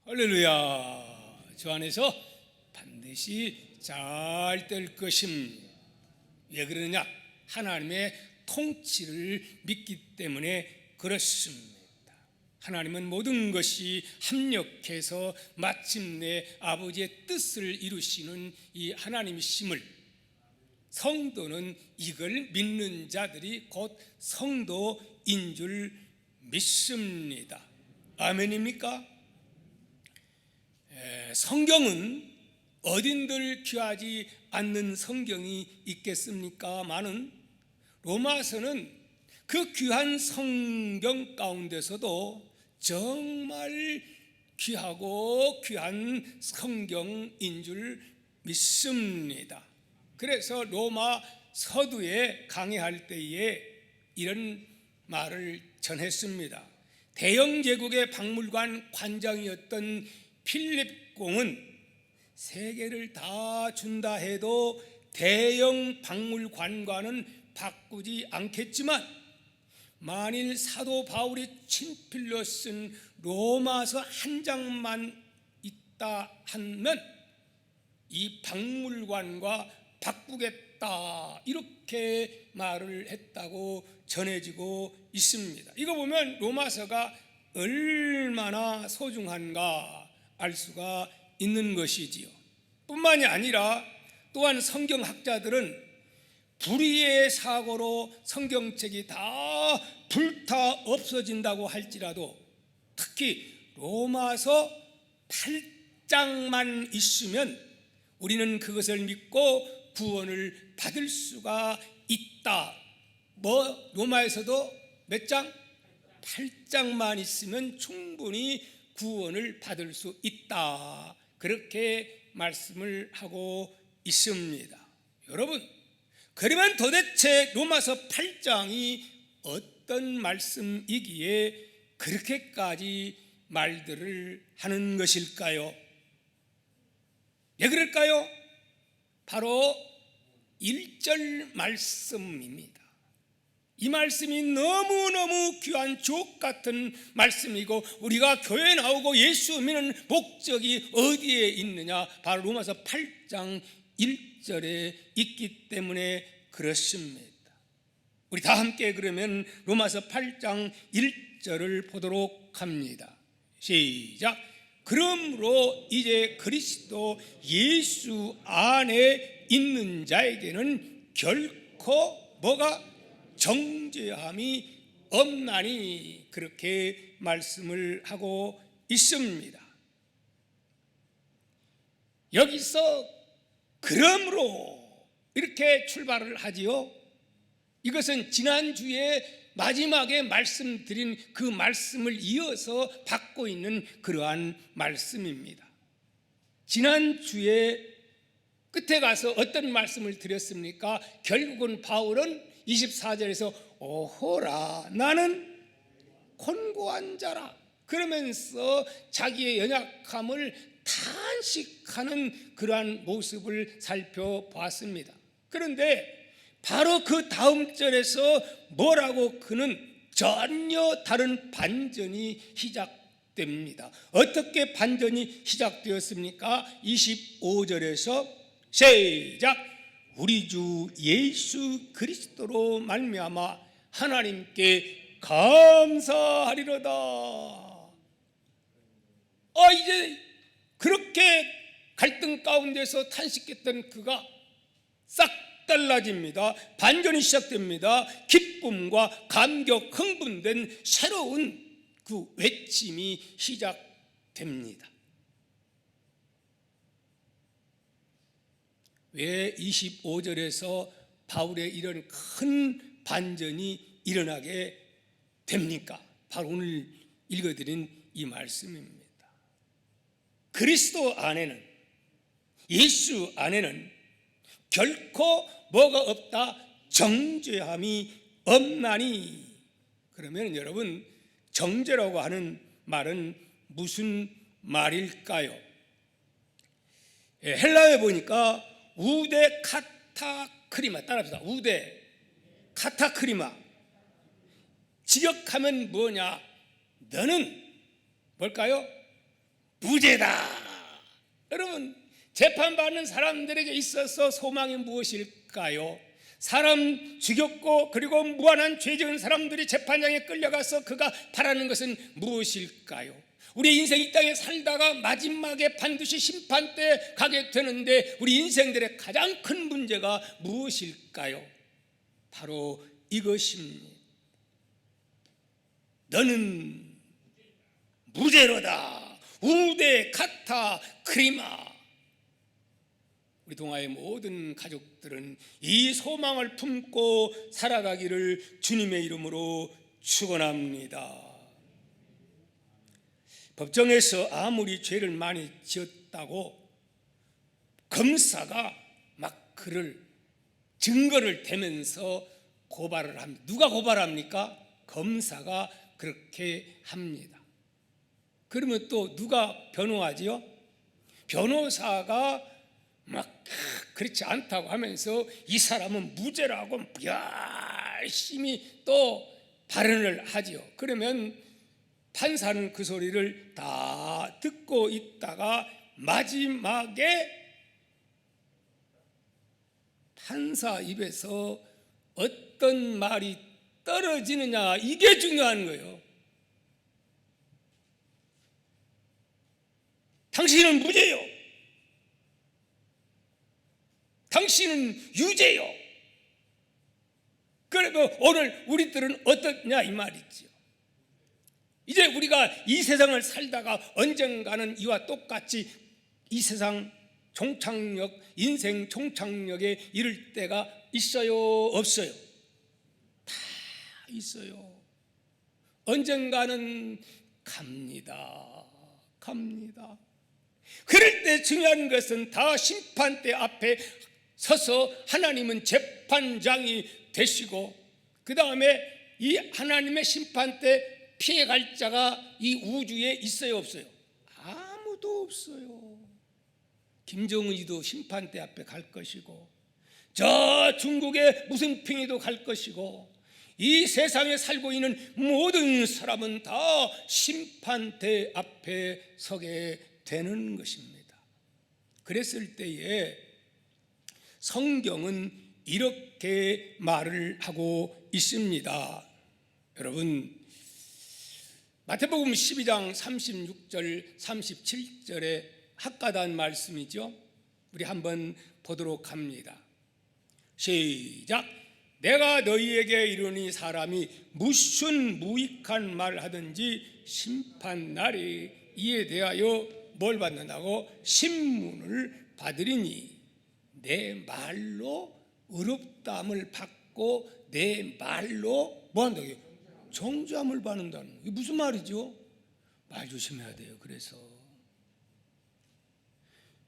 할렐루야. 주 안에서 반드시 잘 될 것입니다. 왜 그러냐? 하나님의 통치를 믿기 때문에 그렇습니다. 하나님은 모든 것이 합력해서 마침내 아버지의 뜻을 이루시는 이 하나님이심을, 성도는 이걸 믿는 자들이 곧 성도인 줄 믿습니다. 아멘입니까? 성경은 어딘들 귀하지 않는 성경이 있겠습니까? 많은 로마서는 그 귀한 성경 가운데서도 정말 귀하고 귀한 성경인 줄 믿습니다. 그래서 로마 서두에 강의할 때에 이런 말을 전했습니다. 대영 제국의 박물관 관장이었던 필립 공은 세계를 다 준다 해도 대영 박물관과는 바꾸지 않겠지만, 만일 사도 바울이 친필로 쓴 로마서 한 장만 있다 하면 이 박물관과 바꾸겠다, 이렇게 말을 했다고 전해지고 있습니다. 이거 보면 로마서가 얼마나 소중한가 알 수가 있는 것이지요. 뿐만이 아니라 또한 성경학자들은 불의의 사고로 성경책이 다 불타 없어진다고 할지라도 특히 로마서 8장만 있으면 우리는 그것을 믿고 구원을 받을 수가 있다. 로마에서도 몇 장? 8장만 있으면 충분히 구원을 받을 수 있다. 그렇게 말씀을 하고 있습니다. 여러분, 그러면 도대체 로마서 8장이 어떤 말씀이기에 그렇게까지 말들을 하는 것일까요? 왜 그럴까요? 바로 1절 말씀입니다. 이 말씀이 너무너무 귀한 주옥 같은 말씀이고, 우리가 교회에 나오고 예수 믿는 목적이 어디에 있느냐? 바로 로마서 8장 1절에 있기 때문에 그렇습니다. 우리 다 함께 그러면 로마서 8장 1절을 보도록 합니다. 시작. 그러므로 이제 그리스도 예수 안에 있는 자에게는 결코 뭐가? 정죄함이 없나니, 그렇게 말씀을 하고 있습니다. 여기서 그러므로 이렇게 출발을 하지요. 이것은 지난주에 마지막에 말씀드린 그 말씀을 이어서 받고 있는 그러한 말씀입니다. 지난주에 끝에 가서 어떤 말씀을 드렸습니까? 결국은 바울은 24절에서 오호라 나는 곤고한 자라 그러면서 자기의 연약함을 탄식하는 그러한 모습을 살펴보았습니다. 그런데 바로 그 다음 절에서 뭐라고 그는 전혀 다른 반전이 시작됩니다. 어떻게 반전이 시작되었습니까? 25절에서 시작. 우리 주 예수 그리스도로 말미암아 하나님께 감사하리로다. 이제 그렇게 갈등 가운데서 탄식했던 그가 싹 달라집니다. 반전이 시작됩니다. 기쁨과 감격, 흥분된 새로운 그 외침이 시작됩니다. 왜 25절에서 바울의 이런 큰 반전이 일어나게 됩니까? 바로 오늘 읽어드린 이 말씀입니다. 그리스도 안에는, 예수 안에는 결코 뭐가 없다? 정죄함이 없나니. 그러면 여러분, 정죄라고 하는 말은 무슨 말일까요? 헬라어에 보니까 우데 카타크리마, 따라합시다. 우데 카타크리마. 직역하면 뭐냐? 너는 뭘까요? 무죄다. 여러분, 재판받는 사람들에게 있어서 소망이 무엇일까요? 사람 죽였고 그리고 무한한 죄 지은 사람들이 재판장에 끌려가서 그가 바라는 것은 무엇일까요? 우리 인생 이 땅에 살다가 마지막에 반드시 심판대에 가게 되는데 우리 인생들의 가장 큰 문제가 무엇일까요? 바로 이것입니다. 너는 무죄로다. 우데 카타 크리마. 우리 동아의 모든 가족들은 이 소망을 품고 살아가기를 주님의 이름으로 축원합니다. 법정에서 아무리 죄를 많이 지었다고 검사가 막 그를 증거를 대면서 고발을 합니다. 누가 고발합니까? 검사가 그렇게 합니다. 그러면 또 누가 변호하지요? 변호사가 막 그렇지 않다고 하면서 이 사람은 무죄라고 열심히 또 발언을 하지요. 그러면 판사는 그 소리를 다 듣고 있다가 마지막에 판사 입에서 어떤 말이 떨어지느냐, 이게 중요한 거예요. 당신은 무죄요. 당신은 유죄요. 그러면 오늘 우리들은 어떠냐 이 말이죠. 이제 우리가 이 세상을 살다가 언젠가는 이와 똑같이 이 세상 종착역, 인생 종착역에 이를 때가 있어요, 없어요? 다 있어요. 언젠가는 갑니다. 그럴 때 중요한 것은 다 심판대 앞에 서서 하나님은 재판장이 되시고 그 다음에 이 하나님의 심판대 피해갈 자가 이 우주에 있어요, 없어요? 아무도 없어요. 김정은이도 심판대 앞에 갈 것이고 저 중국의 무슨 핑이도 갈 것이고 이 세상에 살고 있는 모든 사람은 다 심판대 앞에 서게 되는 것입니다. 그랬을 때에 성경은 이렇게 말을 하고 있습니다. 여러분, 마태복음 12장 36절 37절에 학가단 말씀이죠. 우리 한번 보도록 합니다. 시작. 내가 너희에게 이르니 사람이 무슨 무익한 말을 하든지 심판날에 이에 대하여 뭘 받는다고? 신문을 받으리니 내 말로 의롭다함을 받고 내 말로 뭐 한다고요? 정죄함을 받는다는 거. 이게 무슨 말이죠? 말 조심해야 돼요. 그래서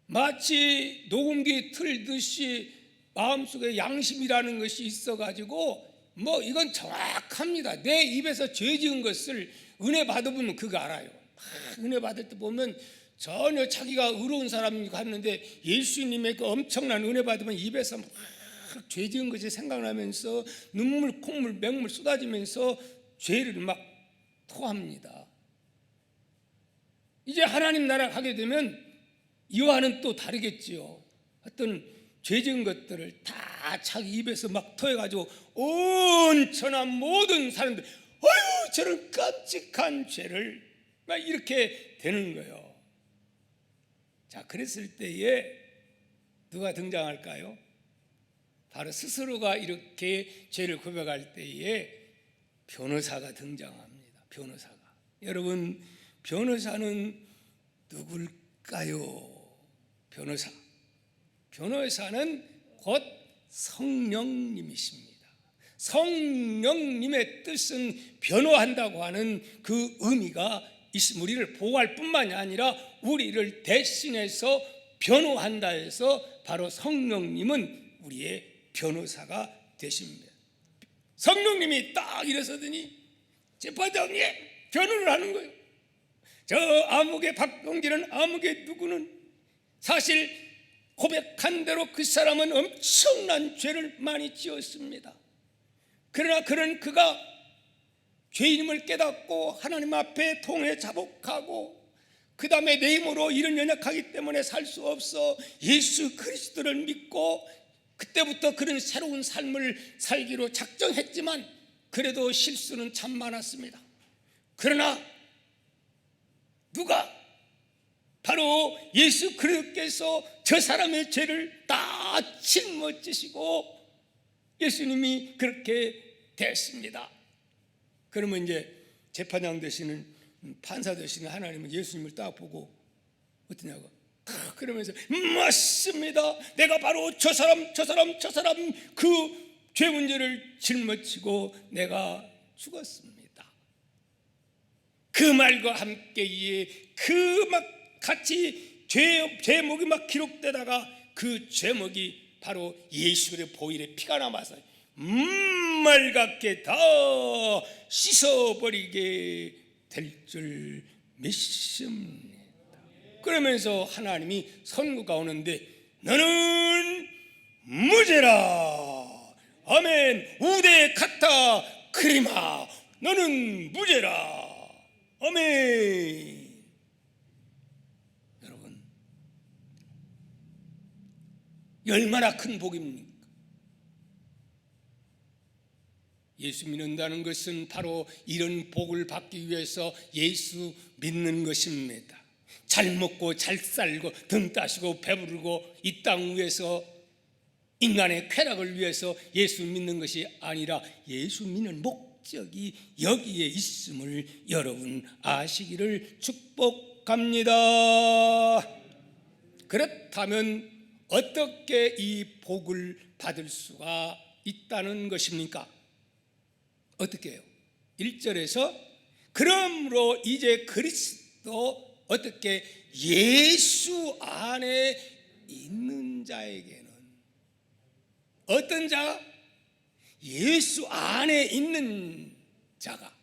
마치 녹음기 틀듯이 마음속에 양심이라는 것이 있어가지고 뭐 이건 정확합니다. 내 입에서 죄 지은 것을 은혜 받아보면 그거 알아요. 은혜 받을 때 보면 전혀 자기가 의로운 사람이 갔는데 예수님의 그 엄청난 은혜 받으면 입에서 막 죄 지은 것이 생각나면서 눈물, 콧물, 맹물 쏟아지면서 죄를 막 토합니다. 이제 하나님 나라 가게 되면 이와는 또 다르겠지요. 어떤 죄 지은 것들을 다 자기 입에서 막 토해가지고 온 천하 모든 사람들 어휴 저런 깜찍한 죄를 막 이렇게 되는 거예요. 자, 그랬을 때에 누가 등장할까요? 바로 스스로가 이렇게 죄를 고백할 때에 변호사가 등장합니다. 변호사가. 여러분, 변호사는 누굴까요? 변호사는 곧 성령님이십니다. 성령님의 뜻은 변호한다고 하는 그 의미가 있습니다. 우리를 보호할 뿐만이 아니라 우리를 대신해서 변호한다 해서 바로 성령님은 우리의 변호사가 되십니다. 성령님이 딱 일어서더니 재판장이 변호를 하는 거예요. 저 아무개 박동진은 아무개 누구는 사실 고백한 대로 그 사람은 엄청난 죄를 많이 지었습니다. 그러나 그가 죄인임을 깨닫고 하나님 앞에 통회 자복하고 그 다음에 내 힘으로 이런 연약하기 때문에 살 수 없어 예수 그리스도를 믿고 그때부터 그런 새로운 삶을 살기로 작정했지만 그래도 실수는 참 많았습니다. 그러나 누가 바로 예수 그리스도께서 저 사람의 죄를 다 짊어지시고 예수님이 그렇게 됐습니다. 그러면 이제 재판장 되시는 판사 되시는 하나님은 예수님을 딱 보고 어떠냐고 그러면서 맞습니다. 내가 바로 저 사람 그 죄 문제를 짊어지고 내가 죽었습니다. 그 말과 함께 그 막 같이 제목이 막 기록되다가 그 제목이 바로 예수의 보혈에 피가 남아서 말같게 다 씻어버리게 될 줄 믿습니다. 그러면서 하나님이 선고가 오는데 너는 무죄라. 아멘. 우대 카타 크리마. 너는 무죄라. 아멘. 여러분, 얼마나 큰 복입니까? 예수 믿는다는 것은 바로 이런 복을 받기 위해서 예수 믿는 것입니다. 잘 먹고 잘 살고 등 따시고 배부르고 이 땅 위에서 인간의 쾌락을 위해서 예수 믿는 것이 아니라 예수 믿는 목적이 여기에 있음을 여러분 아시기를 축복합니다. 그렇다면 어떻게 이 복을 받을 수가 있다는 것입니까? 어떻게 해요? 1절에서 그러므로 이제 그리스도 어떻게 예수 안에 있는 자에게는 어떤 자가? 예수 안에 있는 자가.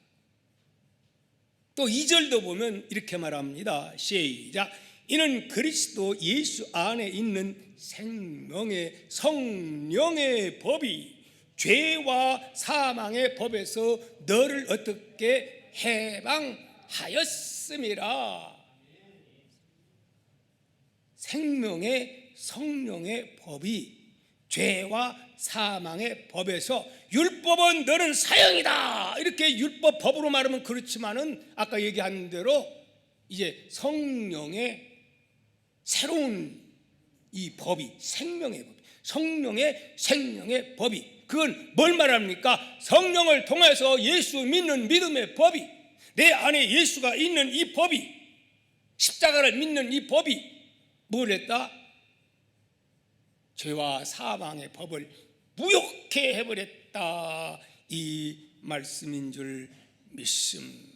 또 2절도 보면 이렇게 말합니다. 시작. 이는 그리스도 예수 안에 있는 생명의 성령의 법이 죄와 사망의 법에서 너를 어떻게 해방하였음이라. 생명의 성령의 법이 죄와 사망의 법에서 율법은 너는 사형이다. 이렇게 율법 법으로 말하면 그렇지만은 아까 얘기한 대로 이제 성령의 새로운 이 법이 생명의 법, 생명의 법이 그건 뭘 말합니까? 성령을 통해서 예수 믿는 믿음의 법이 내 안에 예수가 있는 이 법이 십자가를 믿는 이 법이 뭘 했다? 죄와 사망의 법을 무효케 해버렸다 이 말씀인 줄 믿습니다.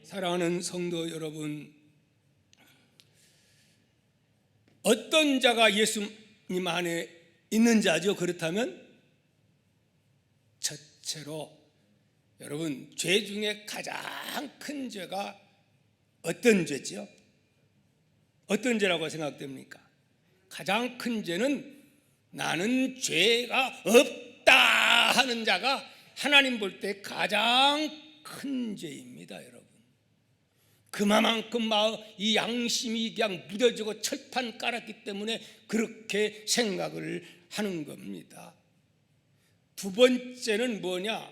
사랑하는 성도 여러분, 어떤 자가 예수님 안에 있는 자죠? 그렇다면 첫째로 여러분 죄 중에 가장 큰 죄가 어떤 죄죠? 어떤 죄라고 생각됩니까? 가장 큰 죄는 나는 죄가 없다 하는 자가 하나님 볼 때 가장 큰 죄입니다. 여러분, 그만큼 이 양심이 그냥 무뎌지고 철판 깔았기 때문에 그렇게 생각을 하는 겁니다. 두 번째는 뭐냐?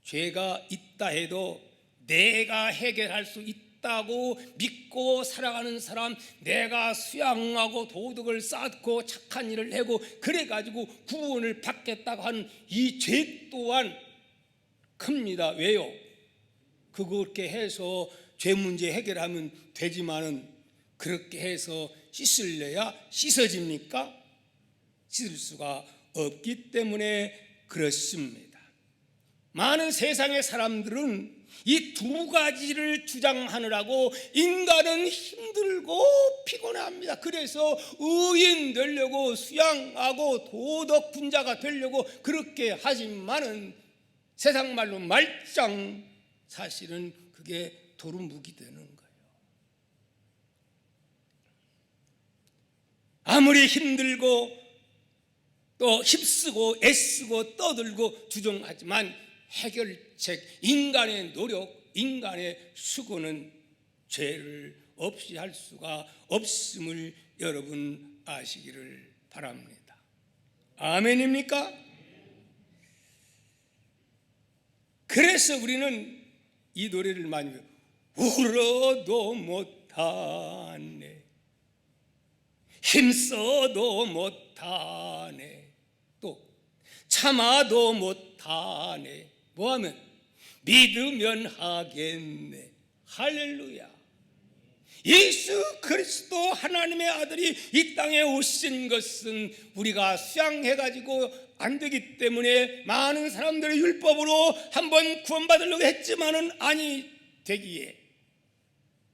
죄가 있다 해도 내가 해결할 수 있다고 믿고 살아가는 사람, 내가 수양하고 도덕을 쌓고 착한 일을 하고 그래가지고 구원을 받겠다고 하는 이 죄 또한 큽니다. 왜요? 그렇게 해서 죄 문제 해결하면 되지만은 그렇게 해서 씻을래야 씻어집니까? 씻을 수가 없기 때문에 그렇습니다. 많은 세상의 사람들은 이 두 가지를 주장하느라고 인간은 힘들고 피곤합니다. 그래서 의인 되려고 수양하고 도덕 분자가 되려고 그렇게 하지만은 세상 말로 말짱 사실은 그게 도루묵이 되는 거예요. 아무리 힘들고 또 힘쓰고 애쓰고 떠들고 주장하지만 해결책, 인간의 노력, 인간의 수고는 죄를 없이 할 수가 없음을 여러분 아시기를 바랍니다. 아멘입니까? 그래서 우리는 이 노래를 많이 울어도 못하네, 힘써도 못하네, 또 참아도 못하네, 뭐하면 믿으면 하겠네. 할렐루야. 예수 그리스도 하나님의 아들이 이 땅에 오신 것은 우리가 수양해가지고 안 되기 때문에 많은 사람들의 율법으로 한번 구원받으려고 했지만은 아니 되기에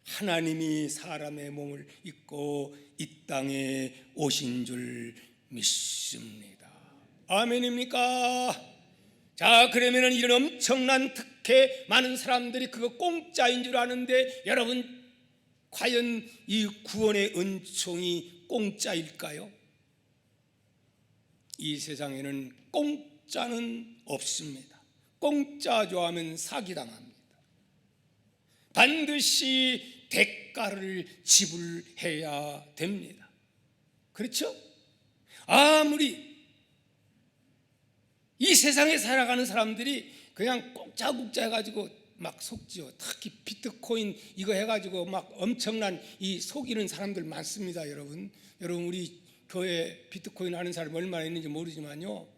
하나님이 사람의 몸을 입고 이 땅에 오신 줄 믿습니다. 아멘입니까? 자, 그러면은 이런 엄청난 특혜, 많은 사람들이 그거 공짜인 줄 아는데 여러분 과연 이 구원의 은총이 공짜일까요? 이 세상에는 공짜는 없습니다. 공짜 좋아하면 사기당합니다. 반드시 대가를 지불해야 됩니다. 그렇죠? 아무리 이 세상에 살아가는 사람들이 그냥 공짜국짜 해가지고 막 속지요. 특히 비트코인 이거 해가지고 막 엄청난 이 속이는 사람들 많습니다. 여러분 우리 교회 비트코인 하는 사람 얼마나 있는지 모르지만요,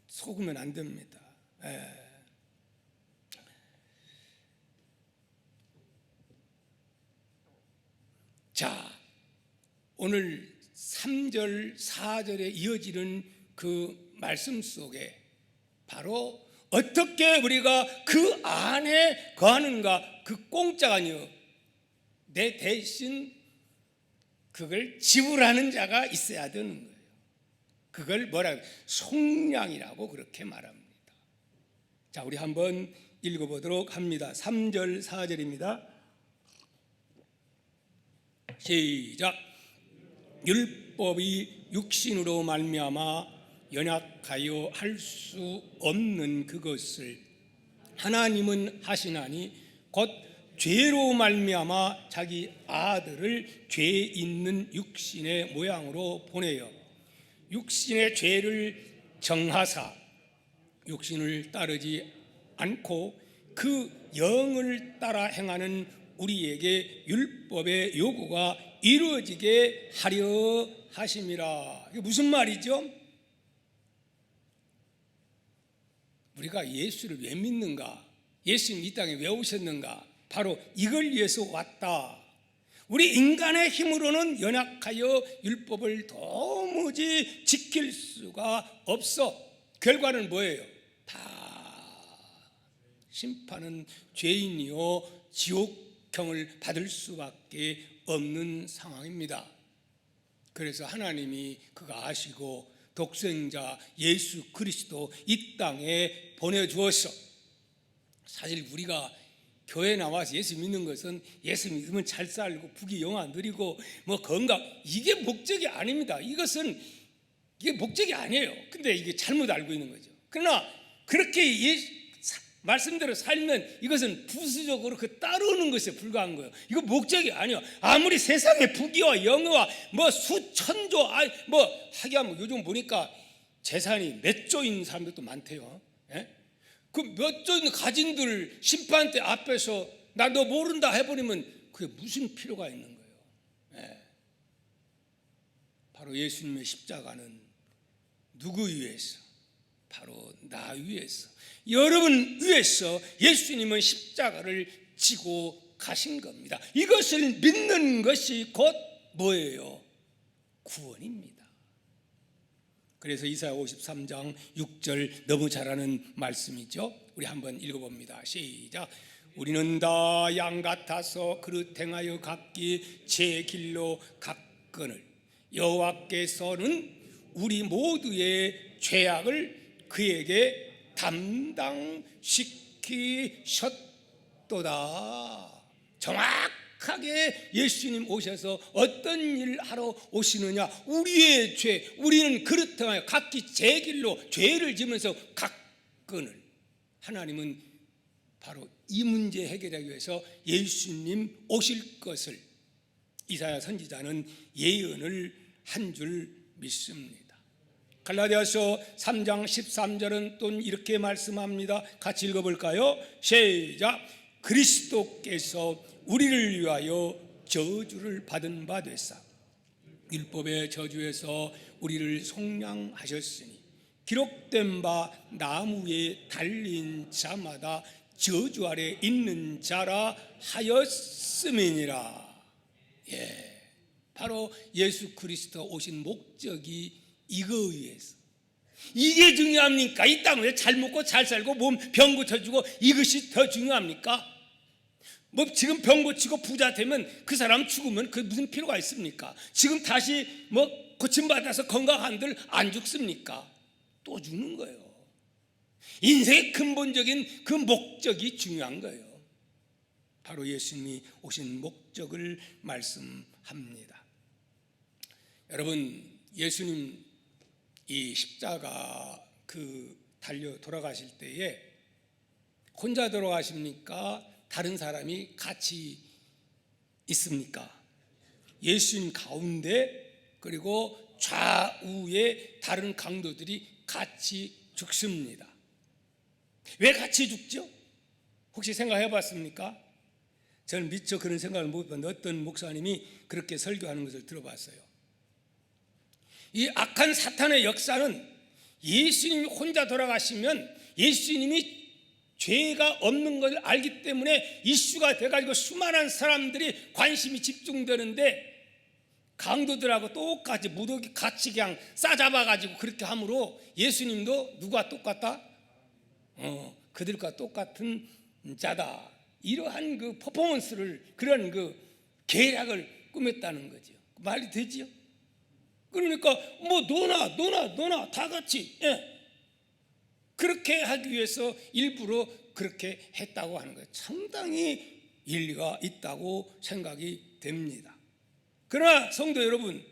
속으면 안 됩니다. 자, 오늘 3절 4절에 이어지는 그 말씀 속에 바로 어떻게 우리가 그 안에 거하는가, 그 공짜가 아니요, 내 대신 그걸 지불하는 자가 있어야 되는 거예요. 그걸 뭐라고? 속량이라고 그렇게 말합니다. 자, 우리 한번 읽어보도록 합니다. 3절 4절입니다. 시작. 율법이 육신으로 말미암아 연약하여 할 수 없는 그것을 하나님은 하시나니 곧 죄로 말미암아 자기 아들을 죄 있는 육신의 모양으로 보내어 육신의 죄를 정하사 육신을 따르지 않고 그 영을 따라 행하는 우리에게 율법의 요구가 이루어지게 하려 하심이라. 이게 무슨 말이죠? 우리가 예수를 왜 믿는가? 예수님 이 땅에 왜 오셨는가? 바로 이걸 위해서 왔다. 우리 인간의 힘으로는 연약하여 율법을 도무지 지킬 수가 없어. 결과는 뭐예요? 다 심판은 죄인이요 지옥형을 받을 수밖에 없는 상황입니다. 그래서 하나님이 그거 아시고 독생자 예수 그리스도 이 땅에 보내주었어. 사실 우리가 교회 나와서 예수 믿는 것은 예수 믿으면 잘 살고 부귀영화 누리고 뭐 건강, 이게 목적이 아닙니다. 이게 목적이 아니에요. 근데 이게 잘못 알고 있는 거죠. 그러나 그렇게 말씀대로 살면 이것은 부수적으로 그 따르는 것에 불과한 거예요. 이거 목적이 아니에요. 아무리 세상에 부귀와 영예와 뭐 수천조, 뭐 하기야 뭐 요즘 보니까 재산이 몇 조인 사람들도 많대요. 예? 그 몇 조 가진들 심판대 앞에서 나 너 모른다 해버리면 그게 무슨 필요가 있는 거예요. 예. 바로 예수님의 십자가는 누구 위해서? 바로 나 위해서, 여러분 위해서 예수님은 십자가를 지고 가신 겁니다. 이것을 믿는 것이 곧 뭐예요? 구원입니다. 그래서 이사야 53장 6절 너무 잘 아는 말씀이죠. 우리 한번 읽어봅니다. 시작. 우리는 다 양 같아서 그릇 행하여 각기 제 길로 갔거늘 여호와께서는 우리 모두의 죄악을 그에게 담당시키셨도다. 정확하게 예수님 오셔서 어떤 일을 하러 오시느냐? 우리의 죄, 우리는 그렇다면 각기 제 길로 죄를 지면서 갔거늘 하나님은 바로 이 문제 해결하기 위해서 예수님 오실 것을 이사야 선지자는 예언을 한 줄 믿습니다. 갈라디아서 3장 13절은 또 이렇게 말씀합니다. 같이 읽어볼까요? 시작. 그리스도께서 우리를 위하여 저주를 받은 바 되사 율법의 저주에서 우리를 속량하셨으니 기록된 바 나무 위에 달린 자마다 저주 아래 있는 자라 하였음이니라. 바로 예수 그리스도 오신 목적이 이거에 의해서. 이게 중요합니까? 이 땅에 잘 먹고 잘 살고 몸 병 고쳐주고 이것이 더 중요합니까? 뭐 지금 병 고치고 부자 되면 그 사람 죽으면 그 무슨 필요가 있습니까? 지금 다시 뭐 고침받아서 건강한들 안 죽습니까? 또 죽는 거예요. 인생의 근본적인 그 목적이 중요한 거예요. 바로 예수님이 오신 목적을 말씀합니다. 여러분, 예수님 이 십자가 달려 돌아가실 때에 혼자 돌아가십니까? 다른 사람이 같이 있습니까? 예수님 가운데 그리고 좌우에 다른 강도들이 같이 죽습니다. 왜 같이 죽죠? 혹시 생각해 봤습니까? 저는 미처 그런 생각을 못 봤는데 어떤 목사님이 그렇게 설교하는 것을 들어봤어요. 이 악한 사탄의 역사는 예수님이 혼자 돌아가시면 예수님이 죄가 없는 것을 알기 때문에 이슈가 돼가지고 수많은 사람들이 관심이 집중되는데 강도들하고 똑같이 무더기 같이 그냥 싸잡아가지고 그렇게 함으로 예수님도 누가 똑같다? 그들과 똑같은 자다. 이러한 그 퍼포먼스를 그런 그 계략을 꾸몄다는 거죠. 말이 되지요? 그러니까 뭐 너나 다 같이 그렇게 하기 위해서 일부러 그렇게 했다고 하는 거예요. 상당히 일리가 있다고 생각이 됩니다. 그러나 성도 여러분,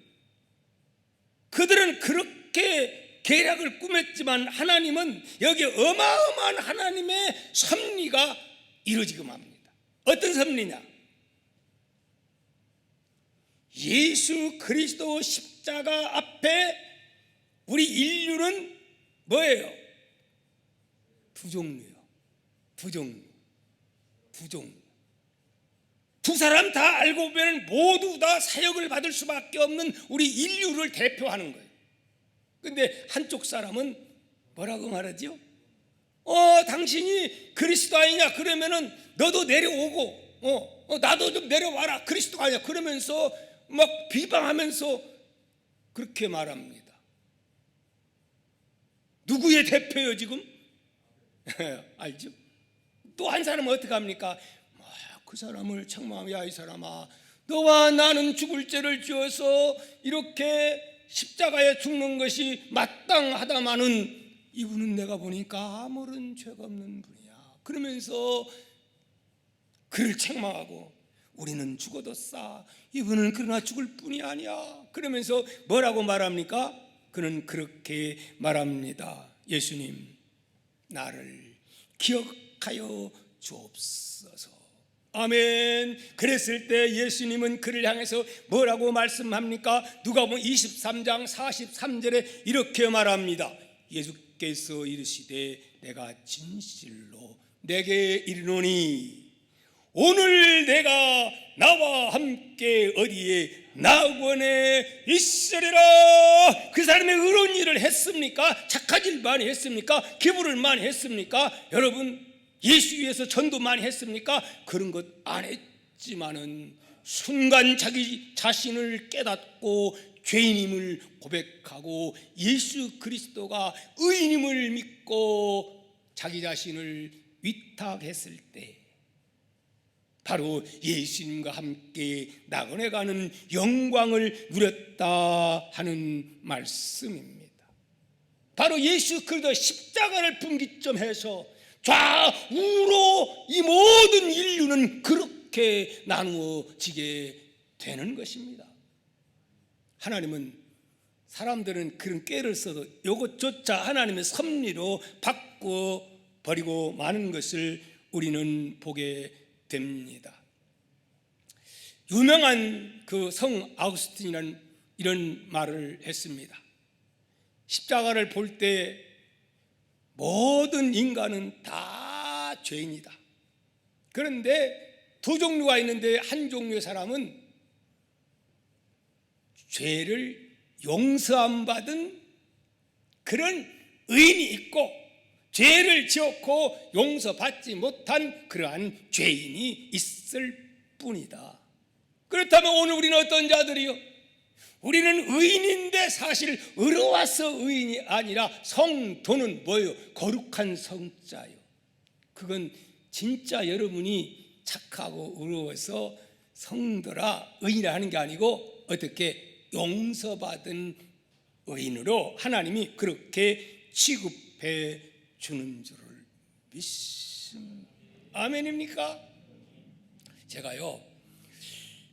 그들은 그렇게 계략을 꾸몄지만 하나님은 여기 어마어마한 하나님의 섭리가 이루어지고 맙니다. 어떤 섭리냐? 예수 그리스도 십자가 앞에 우리 인류는 뭐예요? 두 종류예요. 두 종류. 두 사람 다 알고 보면 모두 다 사역을 받을 수밖에 없는 우리 인류를 대표하는 거예요. 근데 한쪽 사람은 뭐라고 말하죠? 당신이 그리스도 아니냐? 그러면은 너도 내려오고 나도 좀 내려와라. 그리스도가 아니냐? 그러면서 막 비방하면서 그렇게 말합니다. 누구의 대표예요 지금? 알죠? 또 한 사람은 어떻게 합니까? 그 사람을 책망하며 야 이 사람아, 너와 나는 죽을 죄를 지어서 이렇게 십자가에 죽는 것이 마땅하다마는 이분은 내가 보니까 아무런 죄가 없는 분이야. 그러면서 그를 책망하고 우리는 죽어도 싸. 이분은 그러나 죽을 뿐이 아니야. 그러면서 뭐라고 말합니까? 그는 그렇게 말합니다. 예수님, 나를 기억하여 주옵소서. 아멘. 그랬을 때 예수님은 그를 향해서 뭐라고 말씀합니까? 누가복음 23장 43절에 이렇게 말합니다. 예수께서 이르시되 내가 진실로 내게 이르노니 오늘 내가 나와 함께 어디에 낙원에 있으리라. 그 사람이 의로운 일을 했습니까? 착한 일 많이 했습니까? 기부를 많이 했습니까? 여러분, 예수 위해서 전도 많이 했습니까? 그런 것 안 했지만은 순간 자기 자신을 깨닫고 죄인임을 고백하고 예수 그리스도가 의인임을 믿고 자기 자신을 위탁했을 때 바로 예수님과 함께 낙원에 가는 영광을 누렸다 하는 말씀입니다. 바로 예수 그리스도 십자가를 분기점해서 좌우로 이 모든 인류는 그렇게 나누어지게 되는 것입니다. 하나님은 사람들은 그런 꾀를 써도 이것조차 하나님의 섭리로 바꿔버리고 마는 것을 우리는 보게 됩니다. 유명한 그 성 아우구스틴이라는 이런 말을 했습니다. 십자가를 볼 때 모든 인간은 다 죄인이다. 그런데 두 종류가 있는데 한 종류의 사람은 죄를 용서함 받은 그런 의인이 있고, 죄를 지었고 용서받지 못한 그러한 죄인이 있을 뿐이다. 그렇다면 오늘 우리는 어떤 자들이요? 우리는 의인인데 사실 의로워서 의인이 아니라 성도는 뭐예요? 거룩한 성자요. 그건 진짜 여러분이 착하고 의로워서 성도라 의인이라 하는 게 아니고 어떻게 용서받은 의인으로 하나님이 그렇게 취급해 주는 줄을 믿습니다. 아멘입니까? 제가요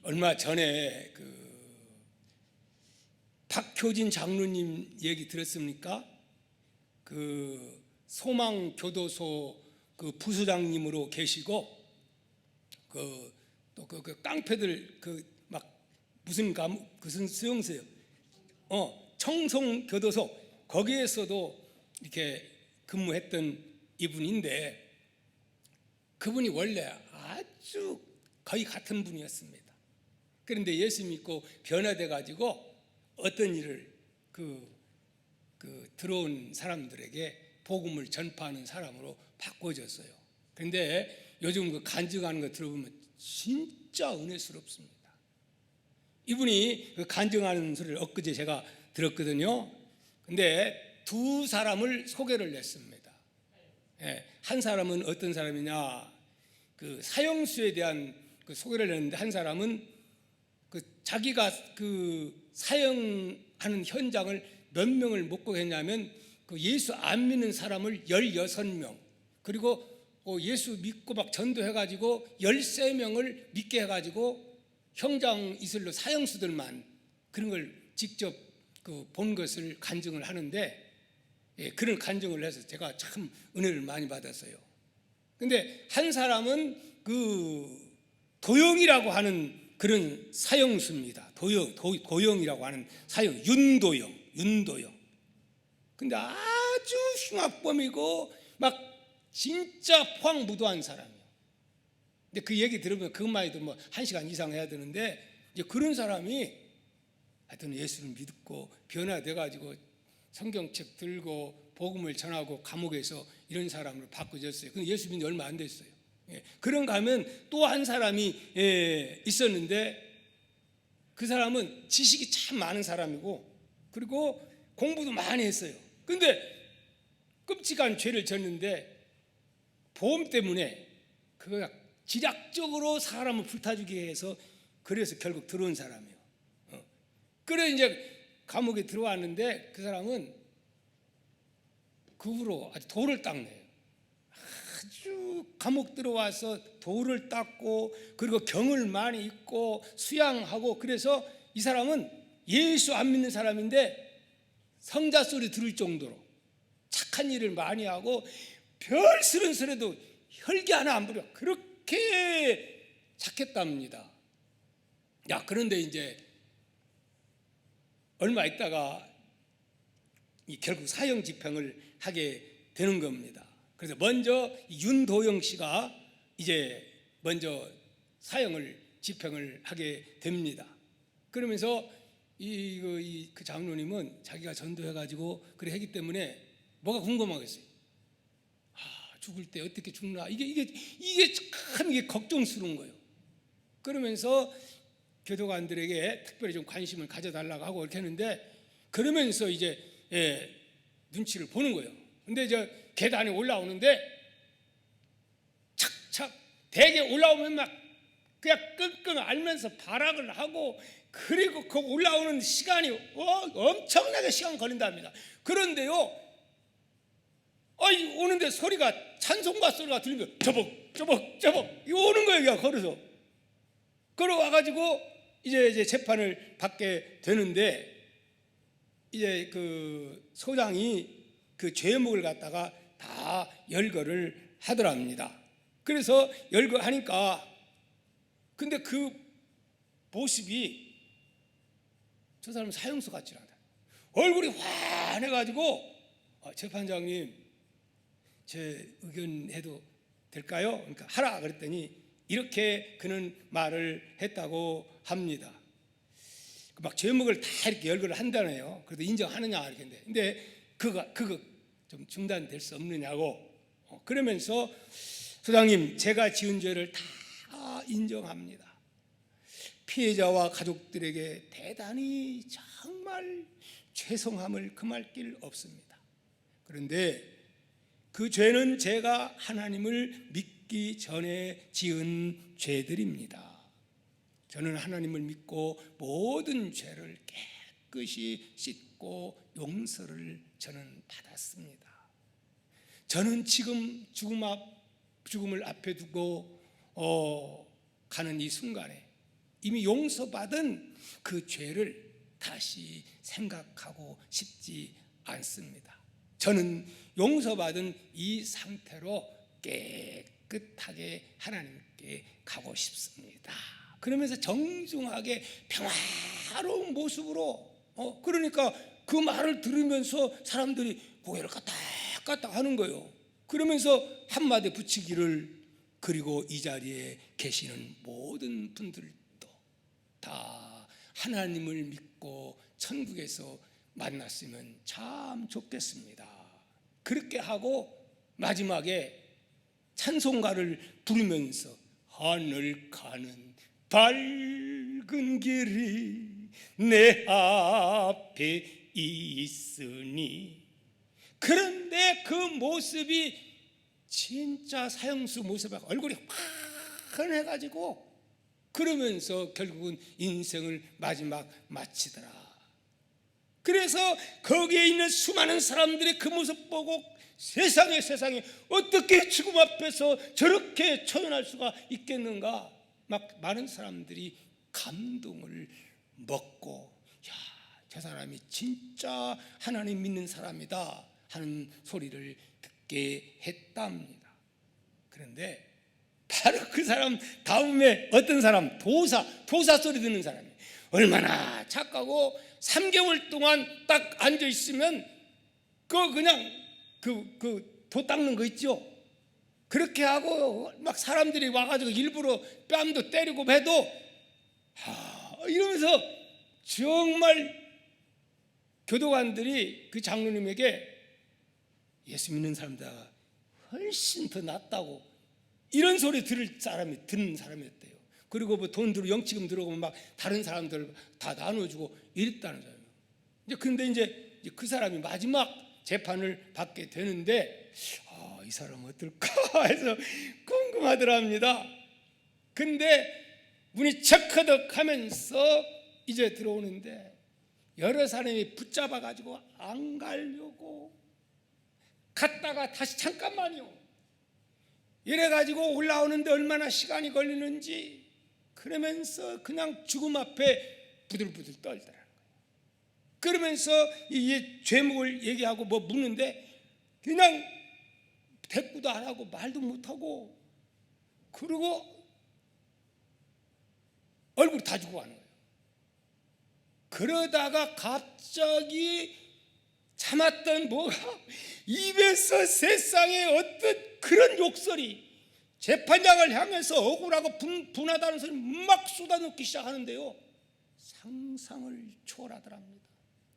얼마 전에 박효진 장로님 얘기 들었습니까? 그 소망교도소 그 부소장님으로 계시고 또 그 깡패들 막 무슨 수용소요? 청송교도소 거기에서도 이렇게 근무했던 이분인데 그분이 원래 아주 거의 같은 분이었습니다. 그런데 예수 믿고 변화돼 가지고 어떤 일을 들어온 사람들에게 복음을 전파하는 사람으로 바꿔졌어요. 그런데 요즘 그 간증하는 거 들어보면 진짜 은혜스럽습니다. 이분이 그 간증하는 소리를 엊그제 제가 들었거든요. 근데 두 사람을 소개를 냈습니다. 한 사람은 어떤 사람이냐, 그 사형수에 대한 그 소개를 했는데 한 사람은 그 자기가 그 사형하는 현장을 몇 명을 목격했냐면 그 예수 안 믿는 사람을 16명, 그리고 예수 믿고 막 전도해가지고 13명을 믿게 해가지고 형장 이슬로 사형수들만 그런 걸 직접 본 것을 간증을 하는데, 그런 간증을 해서 제가 참 은혜를 많이 받았어요. 근데 한 사람은 그 도영이라고 하는 그런 사형수입니다. 도영이라고 하는 사형, 윤도영. 근데 아주 흉악범이고 막 진짜 포항무도한 사람이에요. 근데 그 얘기 들으면 그것만 해도 뭐 1시간 이상 해야 되는데, 이제 그런 사람이 하여튼 예수를 믿고 변화돼 가지고 성경책 들고 복음을 전하고 감옥에서 이런 사람으로 바꿔졌어요. 근데 예수 믿는 지 얼마 안 됐어요. 그런가 하면 또 한 사람이 있었는데 그 사람은 지식이 참 많은 사람이고 그리고 공부도 많이 했어요. 근데 끔찍한 죄를 졌는데 보험 때문에 그가 지략적으로 사람을 불타주게 해서 그래서 결국 들어온 사람이에요. 그래 이제 감옥에 들어왔는데 그 사람은 그 후로 아주 돌을 닦네요. 아주 감옥 들어와서 돌을 닦고 그리고 경을 많이 읽고 수양하고, 그래서 이 사람은 예수 안 믿는 사람인데 성자 소리 들을 정도로 착한 일을 많이 하고 별 스런 소리도 혈기 하나 안 부려, 그렇게 착했답니다. 그런데 이제 얼마 있다가 결국 사형 집행을 하게 되는 겁니다. 그래서 먼저 윤도영 씨가 이제 먼저 사형을 집행을 하게 됩니다. 그러면서 그 장로님은 자기가 전도해가지고 그래 했기 때문에 뭐가 궁금하겠어요. 죽을 때 어떻게 죽나, 이게 참 이게 걱정스러운 거예요. 그러면서 교도관들에게 특별히 좀 관심을 가져달라고 하고 이렇게 했는데, 그러면서 이제 눈치를 보는 거예요. 근데 계단에 올라오는데 착착 대게 올라오면 막 그냥 끙끙 앓면서 발악을 하고, 그리고 그 올라오는 시간이 엄청나게 시간 걸린답니다. 그런데요, 오는데 소리가 찬송가 소리가 들리면 저벅 이거 오는 거예요. 걸어서 걸어와가지고 이제 재판을 받게 되는데, 이제 그 소장이 그 죄목을 갖다가 다 열거를 하더랍니다. 그래서 열고 하니까, 근데 그 모습이 저 사람은 사형수 같지 않아. 얼굴이 환해가지고 재판장님, 제 의견 해도 될까요? 그러니까 하라 그랬더니 이렇게 그는 말을 했다고 합니다. 막 제목을 다 이렇게 열거를 한다네요. 그래도 인정하느냐 이렇게. 근데 그거 좀 중단될 수 없느냐고. 그러면서 소장님, 제가 지은 죄를 다 인정합니다. 피해자와 가족들에게 대단히 정말 죄송함을 금할 길 없습니다. 그런데 그 죄는 제가 하나님을 믿기 전에 지은 죄들입니다. 저는 하나님을 믿고 모든 죄를 깨끗이 씻고 용서를 저는 받았습니다. 저는 지금 죽음을 앞에 두고 가는 이 순간에 이미 용서받은 그 죄를 다시 생각하고 싶지 않습니다. 저는 용서받은 이 상태로 깨끗하게 하나님께 가고 싶습니다. 그러면서 정중하게 평화로운 모습으로 그러니까 그 말을 들으면서 사람들이 고개를 까딱까딱 하는 거예요. 그러면서 한마디 붙이기를, 그리고 이 자리에 계시는 모든 분들도 다 하나님을 믿고 천국에서 만났으면 참 좋겠습니다. 그렇게 하고 마지막에 찬송가를 부르면서 하늘 가는 밝은 길이 내 앞에 있으니, 그런데 그 모습이 진짜 사형수 모습하고 얼굴이 환해가지고 그러면서 결국은 인생을 마지막 마치더라. 그래서 거기에 있는 수많은 사람들이 그 모습 보고 세상에 어떻게 죽음 앞에서 저렇게 초연할 수가 있겠는가, 막 많은 사람들이 감동을 먹고, 야, 저 사람이 진짜 하나님 믿는 사람이다 하는 소리를 듣게 했답니다. 그런데 바로 그 사람 다음에 어떤 사람, 도사 소리 듣는 사람이 얼마나 착하고 3개월 동안 딱 앉아 있으면 그냥 도 닦는 거 있죠. 그렇게 하고 막 사람들이 와가지고 일부러 뺨도 때리고 해도 이러면서 정말 교도관들이 그 장로님에게 예수 믿는 사람보다 훨씬 더 낫다고 이런 소리 듣는 사람이었대요. 그리고 뭐 돈 들고 영치금 들어오면 막 다른 사람들 다 나눠주고 이랬다는 거예요. 근데 이제 그 사람이 마지막 재판을 받게 되는데 이 사람 어떨까 해서 궁금하더랍니다. 근데 문이 척허덕하면서 이제 들어오는데 여러 사람이 붙잡아가지고 안 가려고 갔다가 다시 잠깐만요 이래가지고 올라오는데 얼마나 시간이 걸리는지, 그러면서 그냥 죽음 앞에 부들부들 떨더라는 거예요. 그러면서 이 죄목을 얘기하고 뭐 묻는데 그냥 대꾸도 안 하고 말도 못하고, 그리고 얼굴이 다 주고 가는 거예요. 그러다가 갑자기 참았던 뭐가 입에서 세상에 어떤 그런 욕설이 재판장을 향해서 억울하고 분하다는 소리 막 쏟아놓기 시작하는데요, 상상을 초월하더랍니다.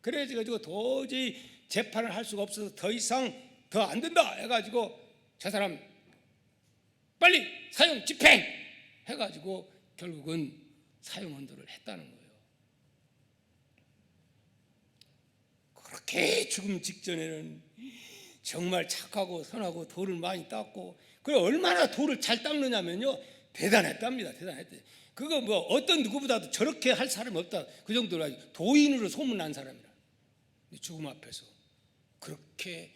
그래가지고 도저히 재판을 할 수가 없어서 더 이상 더 안 된다 해가지고 저 사람 빨리 사형 집행 해가지고 결국은 사형 언도를 했다는 거예요. 그렇게 죽음 직전에는 정말 착하고 선하고 돌을 많이 닦고, 그리고 얼마나 돌을 잘 닦느냐면요, 대단했답니다. 대단했대. 그거 뭐 어떤 누구보다도 저렇게 할 사람이 없다, 그 정도로 도인으로 소문난 사람이라. 죽음 앞에서 그렇게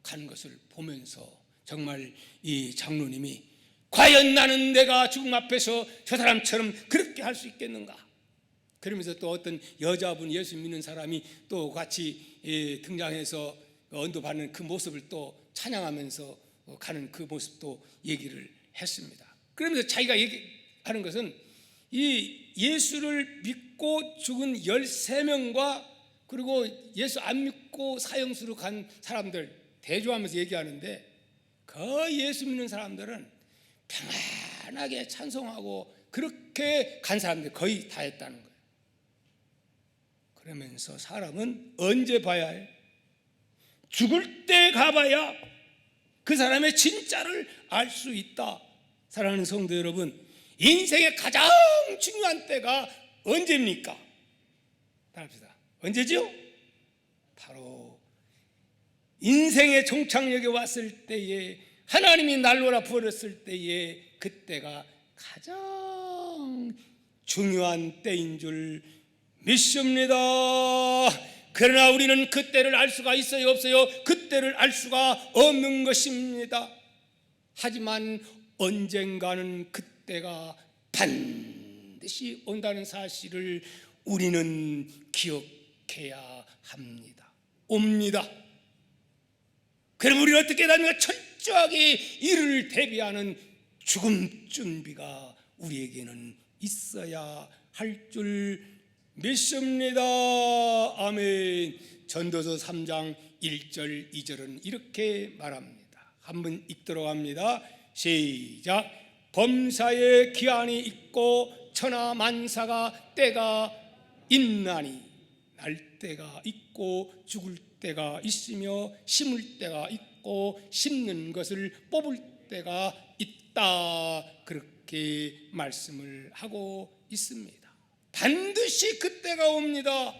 간 것을 보면서 정말 이 장로님이 과연 나는 내가 죽음 앞에서 저 사람처럼 그렇게 할 수 있겠는가, 그러면서 또 어떤 여자분, 예수 믿는 사람이 또 같이 등장해서 언도받는 그 모습을 또 찬양하면서 가는 그 모습도 얘기를 했습니다. 그러면서 자기가 얘기하는 것은 이 예수를 믿고 죽은 13명과 그리고 예수 안 믿고 사형수로 간 사람들 대조하면서 얘기하는데, 그 예수 믿는 사람들은 평안하게 찬송하고 그렇게 간 사람들 거의 다 했다는 거예요. 그러면서 사람은 언제 봐야 해? 죽을 때 가봐야 그 사람의 진짜를 알 수 있다. 사랑하는 성도 여러분, 인생의 가장 중요한 때가 언제입니까? 답합시다. 언제죠? 바로 인생의 종착역에 왔을 때에, 하나님이 날로라 부었을 때에, 그때가 가장 중요한 때인 줄 믿습니다. 그러나 우리는 그때를 알 수가 있어요, 없어요? 그때를 알 수가 없는 것입니다. 하지만 언젠가는 그때가 반드시 온다는 사실을 우리는 기억해야 합니다. 옵니다. 그럼 우리는 어떻게 하는가? 철저하게 이를 대비하는 죽음 준비가 우리에게는 있어야 할 줄 믿습니다. 아멘. 전도서 3장 1절 2절은 이렇게 말합니다. 한번 읽도록 합니다. 시작. 범사에 기한이 있고 천하 만사가 때가 있나니, 날 때가 있고 죽을 때가 있으며 심을 때가 있고 심는 것을 뽑을 때가 있다. 그렇게 말씀을 하고 있습니다. 반드시 그때가 옵니다.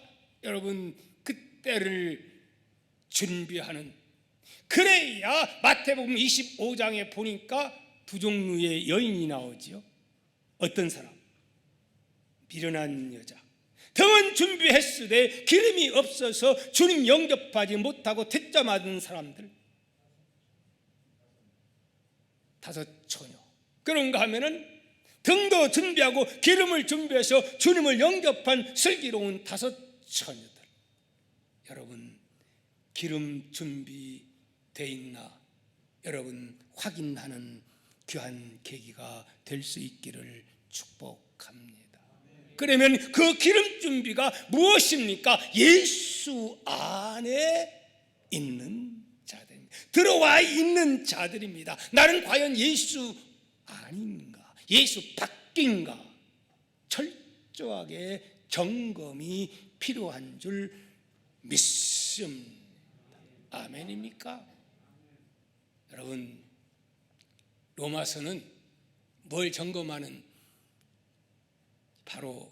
여러분, 그때를 준비하는, 그래야 마태복음 25장에 보니까 두 종류의 여인이 나오죠. 어떤 사람? 미련한 여자. 등은 준비했으되 기름이 없어서 주님 영접하지 못하고 퇴짜 맞은 사람들 5 처녀. 그런가 하면은 등도 준비하고 기름을 준비해서 주님을 영접한 슬기로운 5 처녀들. 여러분, 기름 준비되어 있나? 여러분, 확인하는 귀한 계기가 될 수 있기를 축복합니다. 그러면 그 기름 준비가 무엇입니까? 예수 안에 있는 자들입니다. 들어와 있는 자들입니다. 나는 과연 예수 아닌가? 예수 밖인가? 철저하게 점검이 필요한 줄 믿습니다. 아멘입니까? 여러분, 로마서는 뭘 점검하는? 바로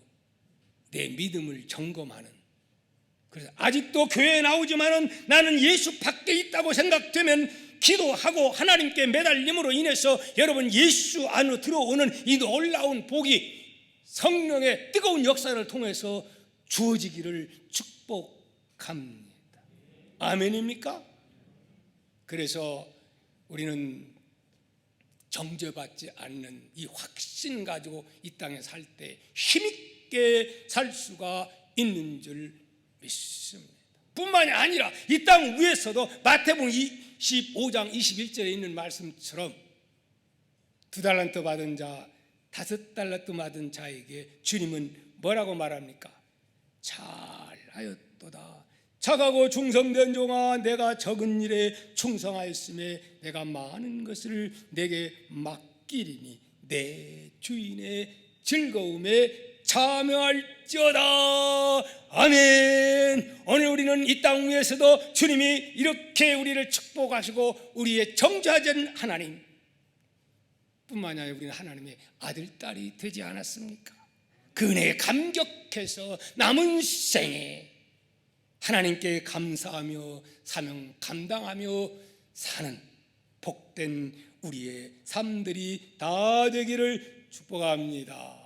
내 믿음을 점검하는. 그래서 아직도 교회에 나오지만은 나는 예수 밖에 있다고 생각되면 기도하고 하나님께 매달림으로 인해서 여러분 예수 안으로 들어오는 이 놀라운 복이 성령의 뜨거운 역사를 통해서 주어지기를 축복합니다. 아멘입니까? 그래서 우리는 정죄받지 않는 이 확신 가지고 이 땅에 살 때 힘있게 살 수가 있는 줄 믿습니다. 뿐만이 아니라 이 땅 위에서도 마태복음 25장 21절에 있는 말씀처럼 2달란트 받은 자, 5달란트 받은 자에게 주님은 뭐라고 말합니까? 잘하였도다. 착하고 충성된 종아, 내가 적은 일에 충성하였음에 내가 많은 것을 내게 맡기리니 내 주인의 즐거움에 참여할지어다. 아멘. 오늘 우리는 이 땅 위에서도 주님이 이렇게 우리를 축복하시고 우리의 정죄하신 하나님 뿐만 아니라 우리는 하나님의 아들, 딸이 되지 않았습니까? 그 은혜에 감격해서 남은 생에 하나님께 감사하며 사명 감당하며 사는 복된 우리의 삶들이 다 되기를 축복합니다.